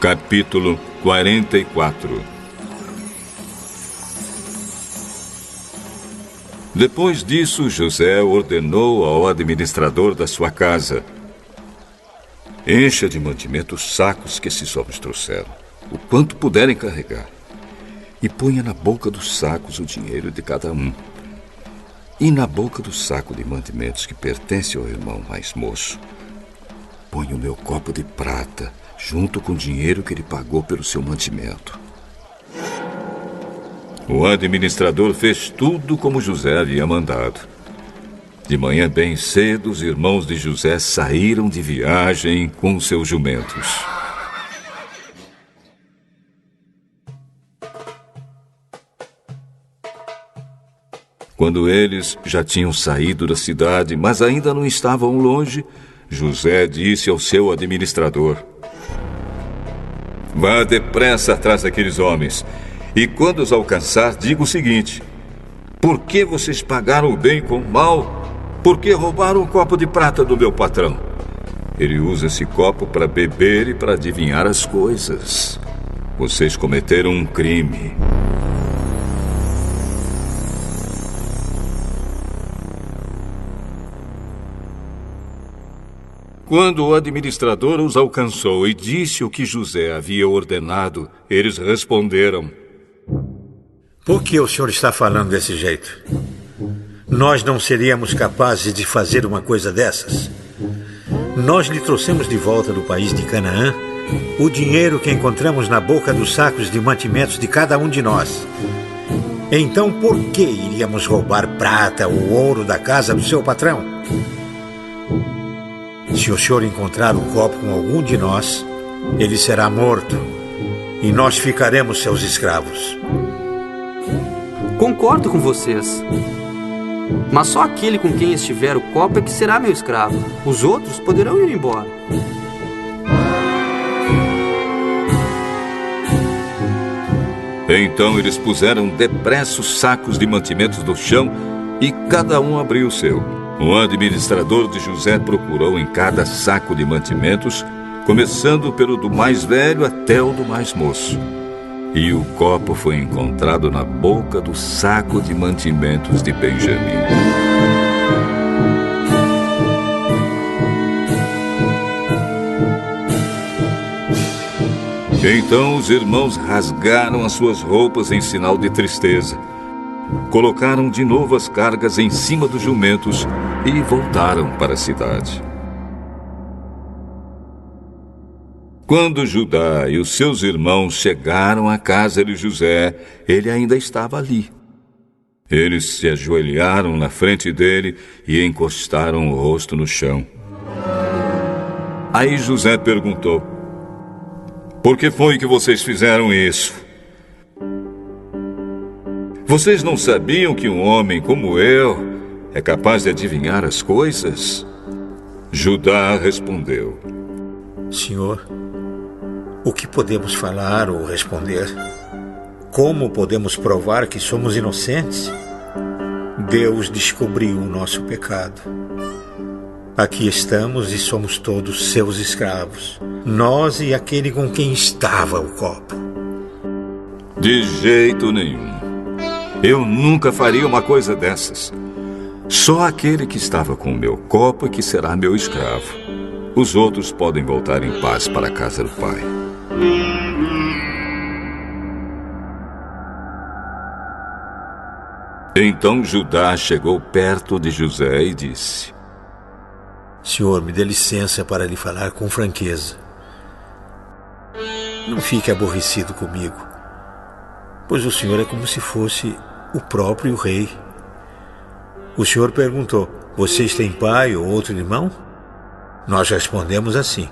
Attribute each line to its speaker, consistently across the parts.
Speaker 1: Capítulo 44. Depois disso, José ordenou ao administrador da sua casa: encha de mantimento os sacos que esses homens trouxeram, o quanto puderem carregar, e ponha na boca dos sacos o dinheiro de cada um. E na boca do saco de mantimentos que pertence ao irmão mais moço, põe o meu copo de prata, junto com o dinheiro que ele pagou pelo seu mantimento. O administrador fez tudo como José havia mandado. De manhã bem cedo, os irmãos de José saíram de viagem com seus jumentos. Quando eles já tinham saído da cidade, mas ainda não estavam longe, José disse ao seu administrador: vá depressa atrás daqueles homens, e quando os alcançar, diga o seguinte: por que vocês pagaram o bem com o mal? Por que roubaram o copo de prata do meu patrão? Ele usa esse copo para beber e para adivinhar as coisas. Vocês cometeram um crime. Quando o administrador os alcançou e disse o que José havia ordenado, eles responderam:
Speaker 2: por que o senhor está falando desse jeito? Nós não seríamos capazes de fazer uma coisa dessas. Nós lhe trouxemos de volta do país de Canaã o dinheiro que encontramos na boca dos sacos de mantimentos de cada um de nós. Então por que iríamos roubar prata ou ouro da casa do seu patrão? Se o senhor encontrar o copo com algum de nós, ele será morto e nós ficaremos seus escravos.
Speaker 3: Concordo com vocês. Mas só aquele com quem estiver o copo é que será meu escravo. Os outros poderão ir embora.
Speaker 1: Então eles puseram depressa os sacos de mantimentos no chão e cada um abriu o seu. O administrador de José procurou em cada saco de mantimentos, começando pelo do mais velho até o do mais moço. E o copo foi encontrado na boca do saco de mantimentos de Benjamim. Então os irmãos rasgaram as suas roupas em sinal de tristeza. Colocaram de novo as cargas em cima dos jumentos e voltaram para a cidade. Quando Judá e os seus irmãos chegaram à casa de José, ele ainda estava ali. Eles se ajoelharam na frente dele e encostaram o rosto no chão. Aí José perguntou: por que foi que vocês fizeram isso? Vocês não sabiam que um homem como eu é capaz de adivinhar as coisas? Judá respondeu:
Speaker 2: senhor, o que podemos falar ou responder? Como podemos provar que somos inocentes? Deus descobriu o nosso pecado. Aqui estamos e somos todos seus escravos, nós e aquele com quem estava o copo.
Speaker 1: De jeito nenhum. Eu nunca faria uma coisa dessas. Só aquele que estava com o meu copo é que será meu escravo. Os outros podem voltar em paz para a casa do pai. Então Judá chegou perto de José e disse:
Speaker 2: senhor, me dê licença para lhe falar com franqueza. Não fique aborrecido comigo, pois o senhor é como se fosse o próprio rei. O senhor perguntou: vocês têm pai ou outro irmão? Nós respondemos assim: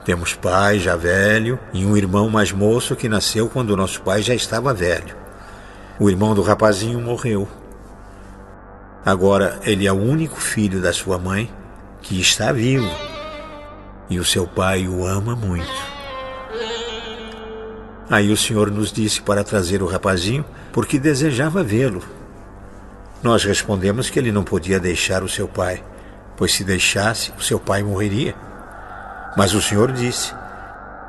Speaker 2: temos pai já velho e um irmão mais moço que nasceu quando o nosso pai já estava velho. O irmão do rapazinho morreu. Agora ele é o único filho da sua mãe que está vivo e o seu pai o ama muito. Aí o senhor nos disse para trazer o rapazinho porque desejava vê-lo. Nós respondemos que ele não podia deixar o seu pai, pois se deixasse, o seu pai morreria. Mas o senhor disse: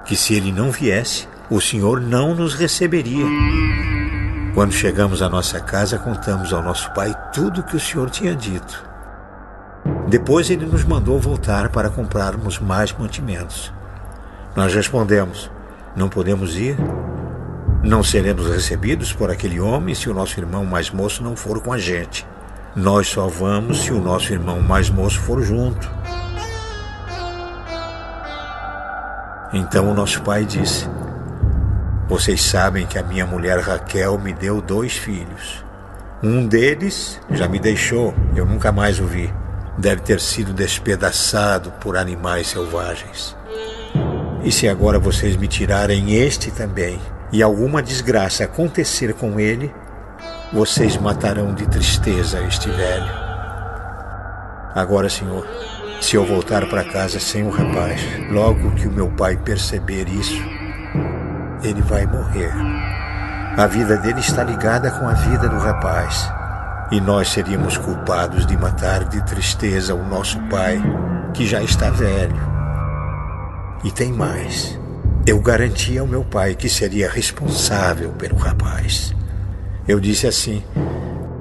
Speaker 2: que se ele não viesse, o senhor não nos receberia. Quando chegamos à nossa casa, contamos ao nosso pai tudo o que o senhor tinha dito. Depois ele nos mandou voltar para comprarmos mais mantimentos. Nós respondemos: não podemos ir. Não seremos recebidos por aquele homem se o nosso irmão mais moço não for com a gente. Nós só vamos se o nosso irmão mais moço for junto. Então o nosso pai disse: vocês sabem que a minha mulher Raquel me deu 2 filhos. Um deles já me deixou, eu nunca mais o vi. Deve ter sido despedaçado por animais selvagens. E se agora vocês me tirarem este também, e alguma desgraça acontecer com ele, vocês matarão de tristeza este velho. Agora, senhor, se eu voltar para casa sem o rapaz, logo que o meu pai perceber isso, ele vai morrer. A vida dele está ligada com a vida do rapaz, e nós seríamos culpados de matar de tristeza o nosso pai, que já está velho. E tem mais. Eu garanti ao meu pai que seria responsável pelo rapaz. Eu disse assim: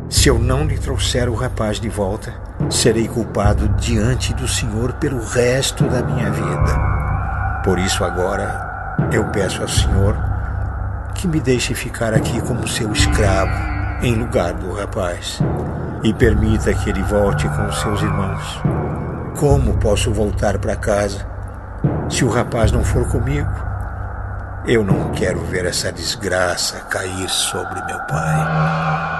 Speaker 2: se eu não lhe trouxer o rapaz de volta, serei culpado diante do Senhor pelo resto da minha vida. Por isso agora eu peço ao Senhor que me deixe ficar aqui como seu escravo em lugar do rapaz, e permita que ele volte com os seus irmãos. Como posso voltar para casa se o rapaz não for comigo? Eu não quero ver essa desgraça cair sobre meu pai.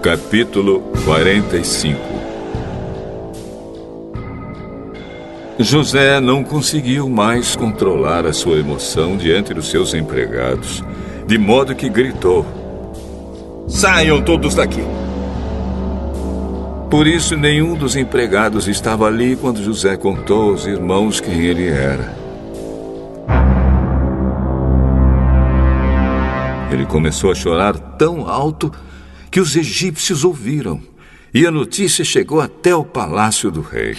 Speaker 1: Capítulo 45. José não conseguiu mais controlar a sua emoção diante dos seus empregados, de modo que gritou: saiam todos daqui! Por isso, nenhum dos empregados estava ali quando José contou aos irmãos quem ele era. Ele começou a chorar tão alto que os egípcios ouviram, e a notícia chegou até o palácio do rei.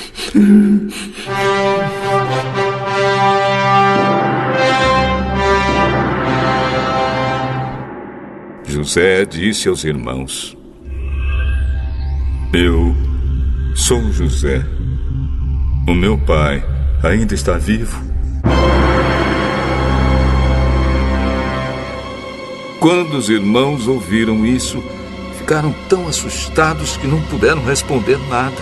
Speaker 1: José disse aos irmãos: eu sou José. O meu pai ainda está vivo? Quando os irmãos ouviram isso, ficaram tão assustados que não puderam responder nada.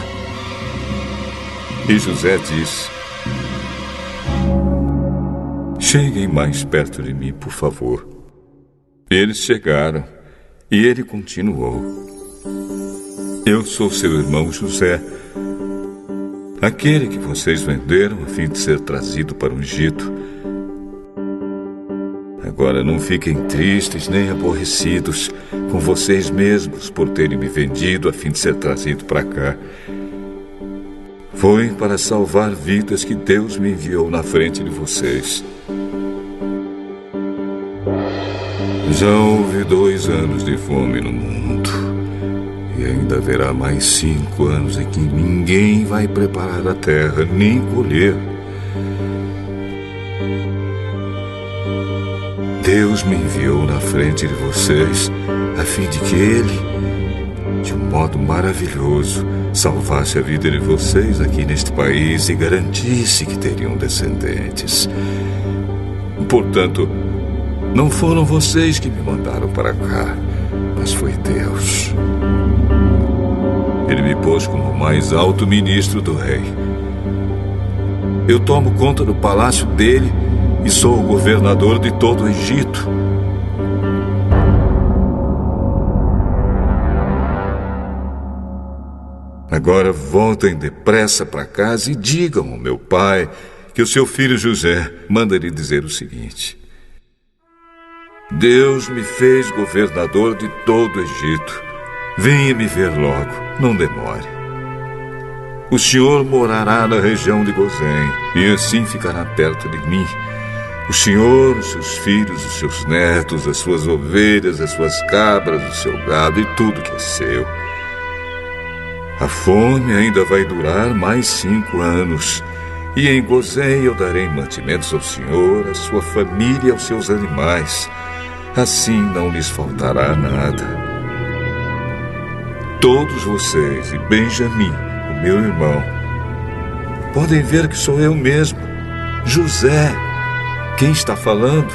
Speaker 1: E José disse: cheguem mais perto de mim, por favor. Eles chegaram e ele continuou: eu sou seu irmão José, aquele que vocês venderam a fim de ser trazido para o Egito. Agora não fiquem tristes nem aborrecidos com vocês mesmos por terem me vendido a fim de ser trazido para cá. Foi para salvar vidas que Deus me enviou na frente de vocês. Já houve 2 anos de fome no mundo, e ainda haverá mais 5 anos em que ninguém vai preparar a terra nem colher. Deus me enviou na frente de vocês a fim de que Ele, de um modo maravilhoso, salvasse a vida de vocês aqui neste país e garantisse que teriam descendentes. Portanto, não foram vocês que me mandaram para cá, mas foi Deus. Ele me pôs como o mais alto ministro do rei. Eu tomo conta do palácio dele e sou o governador de todo o Egito. Agora voltem depressa para casa e digam ao meu pai que o seu filho José manda lhe dizer o seguinte: Deus me fez governador de todo o Egito, venha me ver logo, não demore. O senhor morará na região de Gozém, e assim ficará perto de mim. O senhor, os seus filhos, os seus netos, as suas ovelhas, as suas cabras, o seu gado e tudo que é seu. A fome ainda vai durar mais 5 anos, e em Gozém eu darei mantimentos ao senhor, à sua família e aos seus animais. Assim não lhes faltará nada. Todos vocês e Benjamim, o meu irmão, podem ver que sou eu mesmo, José, quem está falando.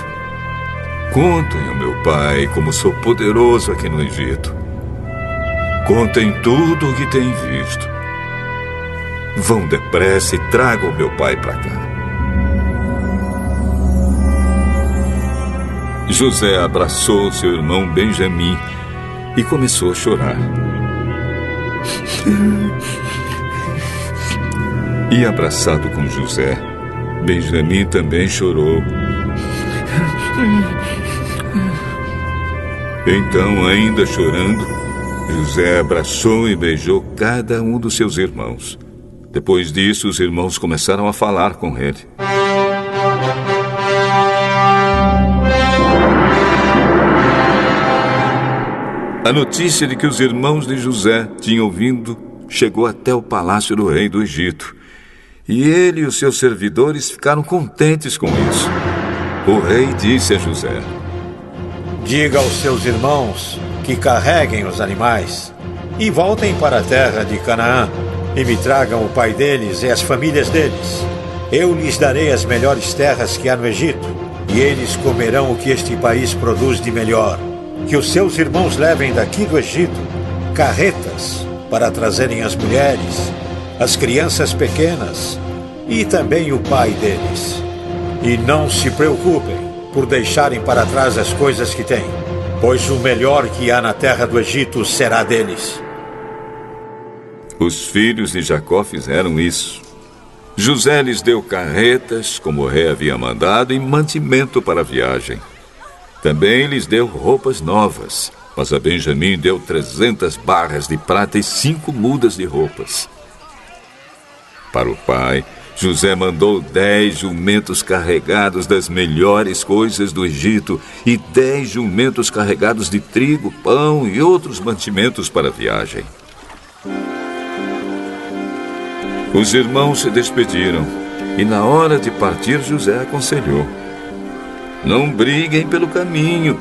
Speaker 1: Contem ao meu pai como sou poderoso aqui no Egito. Contem tudo o que têm visto. Vão depressa e tragam meu pai para cá. José abraçou seu irmão Benjamim e começou a chorar. E abraçado com José, Benjamim também chorou. Então, ainda chorando, José abraçou e beijou cada um dos seus irmãos. Depois disso, os irmãos começaram a falar com ele. A notícia de que os irmãos de José tinham vindo chegou até o palácio do rei do Egito. E ele e os seus servidores ficaram contentes com isso. O rei disse a José:
Speaker 2: diga aos seus irmãos que carreguem os animais e voltem para a terra de Canaã e me tragam o pai deles e as famílias deles. Eu lhes darei as melhores terras que há no Egito, e eles comerão o que este país produz de melhor. Que os seus irmãos levem daqui do Egito carretas para trazerem as mulheres, as crianças pequenas e também o pai deles. E não se preocupem por deixarem para trás as coisas que têm, pois o melhor que há na terra do Egito será deles.
Speaker 1: Os filhos de Jacó fizeram isso. José lhes deu carretas, como o rei havia mandado, e mantimento para a viagem. Também lhes deu roupas novas, mas a Benjamim deu 300 barras de prata e 5 mudas de roupas. Para o pai, José mandou 10 jumentos carregados das melhores coisas do Egito e 10 jumentos carregados de trigo, pão e outros mantimentos para a viagem. Os irmãos se despediram e, na hora de partir, José aconselhou: não briguem pelo caminho.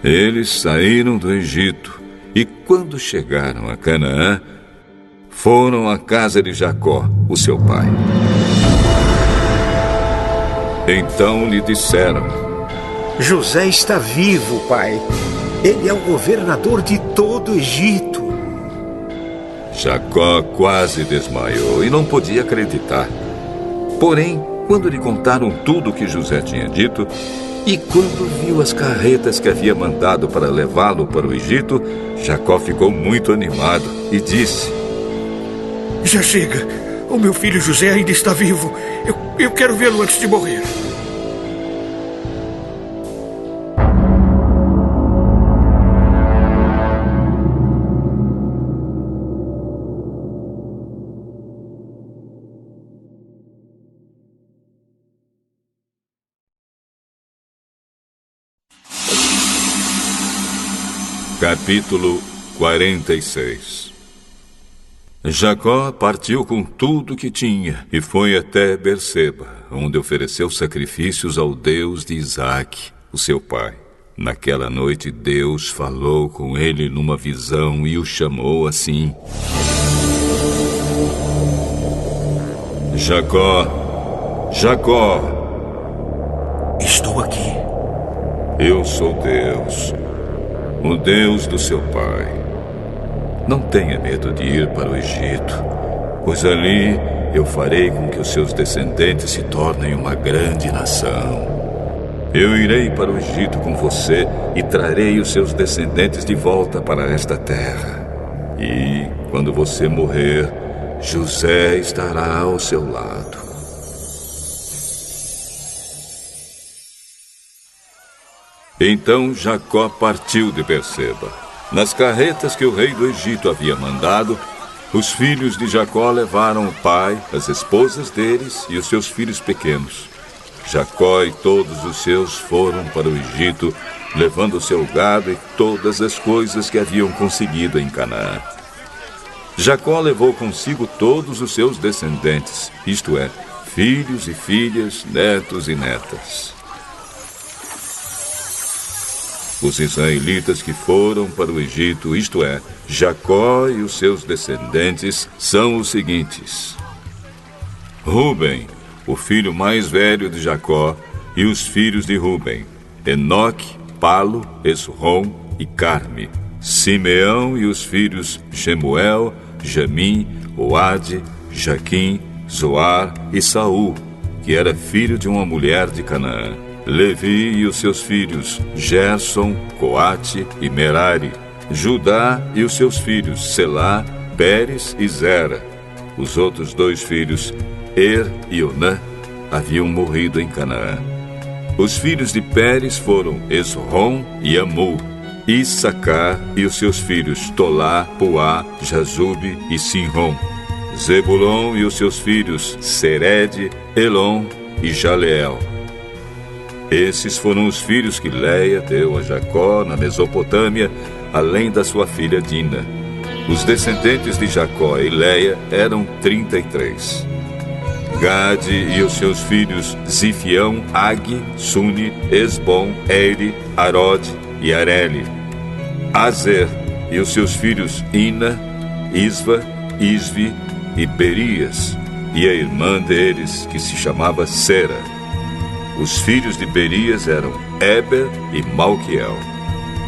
Speaker 1: Eles saíram do Egito e, quando chegaram a Canaã, foram à casa de Jacó, o seu pai. Então lhe disseram:
Speaker 2: José está vivo, pai. Ele é o governador de todo o Egito.
Speaker 1: Jacó quase desmaiou e não podia acreditar. Porém, quando lhe contaram tudo o que José tinha dito, e quando viu as carretas que havia mandado para levá-lo para o Egito, Jacó ficou muito animado e disse:
Speaker 4: já chega. O meu filho José ainda está vivo. Eu quero vê-lo antes de morrer.
Speaker 1: Capítulo 46. Jacó partiu com tudo que tinha e foi até Berseba, onde ofereceu sacrifícios ao Deus de Isaque, o seu pai. Naquela noite Deus falou com ele numa visão e o chamou assim: Jacó, Jacó.
Speaker 4: Estou aqui.
Speaker 1: Eu sou Deus, o Deus do seu pai. Não tenha medo de ir para o Egito, pois ali eu farei com que os seus descendentes se tornem uma grande nação. Eu irei para o Egito com você e trarei os seus descendentes de volta para esta terra. E, quando você morrer, José estará ao seu lado. Então Jacó partiu de Berseba. Nas carretas que o rei do Egito havia mandado, os filhos de Jacó levaram o pai, as esposas deles e os seus filhos pequenos. Jacó e todos os seus foram para o Egito, levando o seu gado e todas as coisas que haviam conseguido em Canaã. Jacó levou consigo todos os seus descendentes, isto é, filhos e filhas, netos e netas. Os israelitas que foram para o Egito, isto é, Jacó e os seus descendentes, são os seguintes: Ruben, o filho mais velho de Jacó, e os filhos de Ruben: Enoque, Palo, Esrom e Carme. Simeão e os filhos Jemuel, Jamim, Oade, Jaquim, Zoar e Saul, que era filho de uma mulher de Canaã. Levi e os seus filhos Gerson, Coate e Merari. Judá e os seus filhos Selá, Pérez e Zera. Os outros 2 filhos, Er e Onã, haviam morrido em Canaã. Os filhos de Pérez foram Esrom e Amul. Issacar e os seus filhos Tolá, Puá, Jazube e Sinrom. Zebulon e os seus filhos Sered, Elon e Jaleel. Esses foram os filhos que Leia deu a Jacó na Mesopotâmia, além da sua filha Dina. Os descendentes de Jacó e Leia eram 33. Gade e os seus filhos Zifião, Ag, Suni, Esbom, Eri, Arod e Areli. Azer e os seus filhos Ina, Isva, Isvi e Berias, e a irmã deles, que se chamava Sera. Os filhos de Berias eram Eber e Malquiel.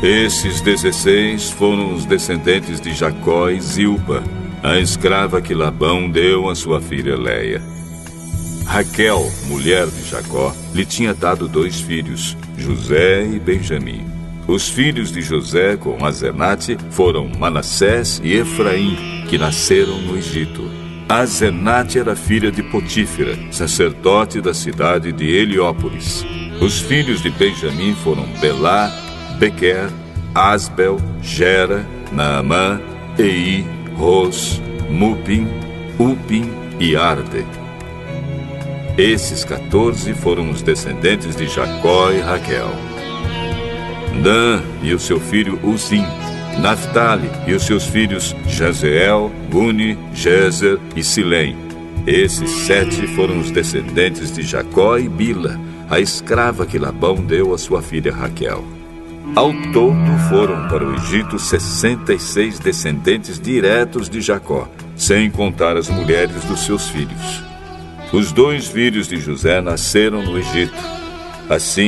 Speaker 1: Esses 16 foram os descendentes de Jacó e Zilpa, a escrava que Labão deu a sua filha Leia. Raquel, mulher de Jacó, lhe tinha dado 2 filhos, José e Benjamim. Os filhos de José com Azenate foram Manassés e Efraim, que nasceram no Egito. Azenate era filha de Potífera, sacerdote da cidade de Heliópolis. Os filhos de Benjamim foram Belá, Bequer, Asbel, Gera, Naamã, Ei, Ros, Mupim, Upim e Arde. Esses 14 foram os descendentes de Jacó e Raquel. Dan e o seu filho Uzim. Naftali e os seus filhos Jazeel, Guni, Jezer e Silém. Esses 7 foram os descendentes de Jacó e Bila, a escrava que Labão deu a sua filha Raquel. Ao todo foram para o Egito 66 descendentes diretos de Jacó, sem contar as mulheres dos seus filhos. Os 2 filhos de José nasceram no Egito. Assim,